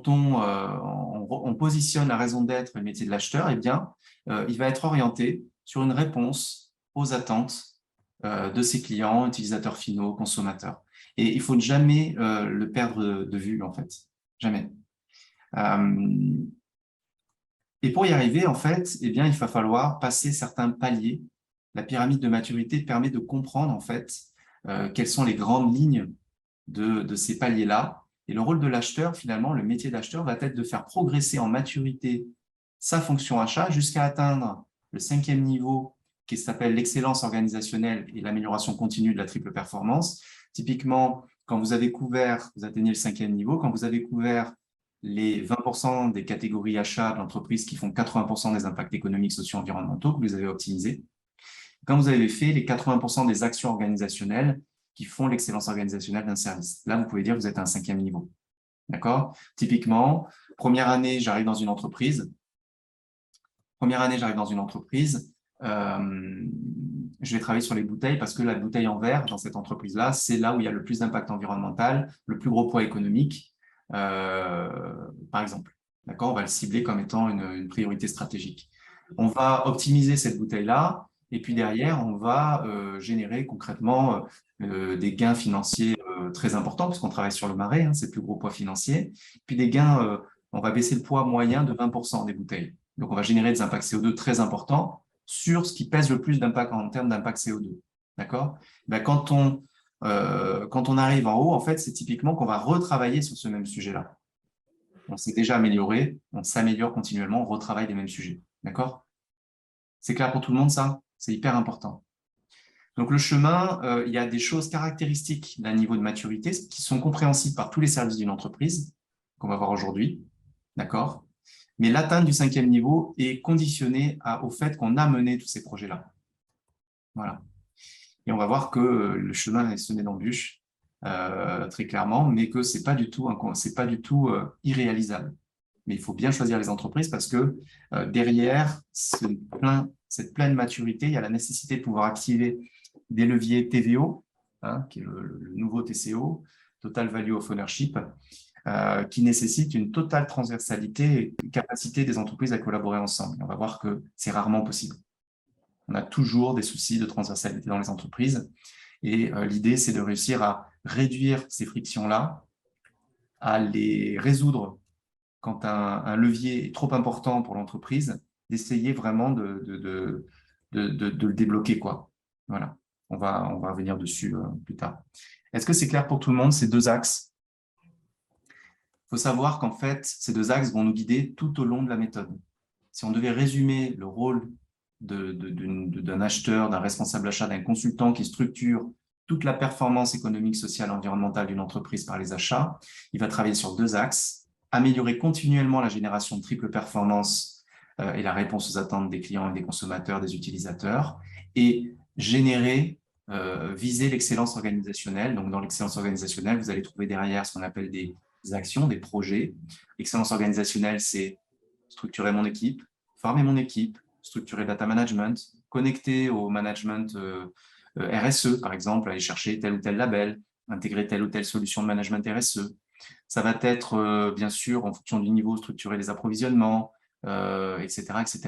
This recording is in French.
quand on positionne la raison d'être et le métier de l'acheteur, eh bien, il va être orienté sur une réponse aux attentes de ses clients, utilisateurs finaux, consommateurs. Et il faut jamais le perdre de vue, en fait. Jamais. Et pour y arriver, en fait, eh bien, il va falloir passer certains paliers. La pyramide de maturité permet de comprendre, en fait, quelles sont les grandes lignes de ces paliers-là. Et le rôle de l'acheteur, finalement, le métier d'acheteur va être de faire progresser en maturité sa fonction achat jusqu'à atteindre le 5e niveau qui s'appelle l'excellence organisationnelle et l'amélioration continue de la triple performance. Typiquement, quand vous avez couvert, vous atteignez le 5e niveau, quand vous avez couvert les 20% des catégories achats de l'entreprise qui font 80% des impacts économiques, sociaux, environnementaux que vous avez optimisés, quand vous avez fait les 80% des actions organisationnelles qui font l'excellence organisationnelle d'un service. Là, vous pouvez dire que vous êtes à un 5e niveau. D'accord? Typiquement, première année, j'arrive dans une entreprise. Je vais travailler sur les bouteilles parce que la bouteille en verre, dans cette entreprise-là, c'est là où il y a le plus d'impact environnemental, le plus gros poids économique, par exemple. D'accord? On va le cibler comme étant une priorité stratégique. On va optimiser cette bouteille-là et puis derrière, on va générer concrètement des gains financiers très importants parce qu'on travaille sur le marais, hein, c'est le plus gros poids financier. Puis des gains, on va baisser le poids moyen de 20% des bouteilles. Donc, on va générer des impacts CO2 très importants sur ce qui pèse le plus d'impact en termes d'impact CO2. D'accord? Ben, quand on arrive en haut, en fait, c'est typiquement qu'on va retravailler sur ce même sujet-là. On s'est déjà amélioré, on s'améliore continuellement, on retravaille les mêmes sujets. D'accord? C'est clair pour tout le monde, ça? C'est hyper important. Donc, le chemin, il y a des choses caractéristiques d'un niveau de maturité qui sont compréhensibles par tous les services d'une entreprise qu'on va voir aujourd'hui. D'accord? Mais l'atteinte du 5e niveau est conditionnée au fait qu'on a mené tous ces projets-là. Voilà. Et on va voir que le chemin est semé d'embûches, très clairement, mais que c'est pas du tout irréalisable. Mais il faut bien choisir les entreprises parce que derrière cette pleine maturité, il y a la nécessité de pouvoir activer des leviers TVO, hein, qui est le nouveau TCO, Total Value of Ownership, qui nécessite une totale transversalité et une capacité des entreprises à collaborer ensemble. Et on va voir que c'est rarement possible. On a toujours des soucis de transversalité dans les entreprises. Et l'idée, c'est de réussir à réduire ces frictions-là, à les résoudre quand un levier est trop important pour l'entreprise, d'essayer vraiment de le débloquer, quoi. Voilà. On va revenir dessus plus tard. Est-ce que c'est clair pour tout le monde, ces deux axes? Il faut savoir qu'en fait, ces deux axes vont nous guider tout au long de la méthode. Si on devait résumer le rôle d'un acheteur, d'un responsable achat, d'un consultant qui structure toute la performance économique, sociale, environnementale d'une entreprise par les achats, il va travailler sur deux axes, améliorer continuellement la génération de triple performance et la réponse aux attentes des clients et des consommateurs, des utilisateurs, et viser l'excellence organisationnelle. Donc, dans l'excellence organisationnelle, vous allez trouver derrière ce qu'on appelle des actions, des projets. L'excellence organisationnelle, c'est structurer mon équipe, former mon équipe, structurer le data management, connecter au management RSE, par exemple, aller chercher tel ou tel label, intégrer telle ou telle solution de management RSE. Ça va être, bien sûr, en fonction du niveau, structurer les approvisionnements, etc., etc.